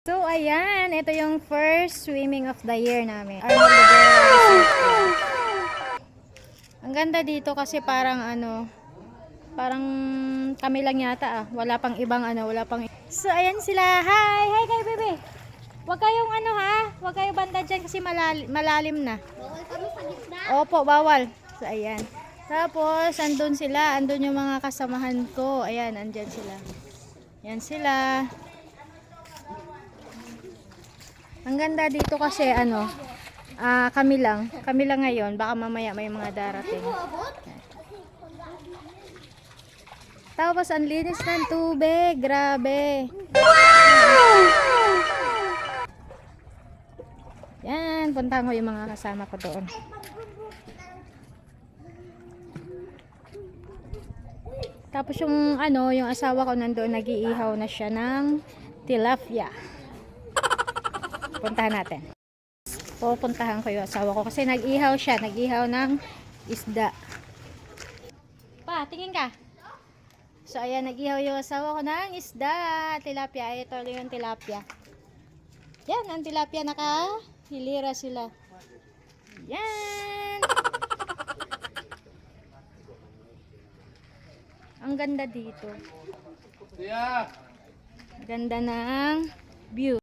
So, ayan. Ito yung first swimming of the year namin. Arnold Rivera Resort. Ang ganda dito kasi parang parang kami lang yata Wala pang ibang wala pang... So, ayan sila. Hi! Hi kayo, bebe! Huwag kayong Huwag kayong banda dyan kasi malalim na. Bawal kami sa gitna. Opo, bawal. So, ayan. Tapos, andun sila. Andun yung mga kasamahan ko. Ayan, andyan sila. Ayan sila. Ang ganda dito kasi kami lang ngayon, baka mamaya may mga darating. Tapos ang linis ng tubig, grabe. Yan, puntahan ko yung mga kasama ko doon. Tapos yung yung asawa ko nandoon, nag-iihaw na siya ng tilapia. Puntahan natin. Pupuntahan ko yung asawa ko kasi nag-ihaw siya. Nag-ihaw ng isda. Pa, tingin ka. So, ayan, nag-ihaw yung asawa ko ng isda. Tilapia. Ito yung tilapia. Yan, ang tilapia hilira sila. Yan. Ang ganda dito. Ganda ng view.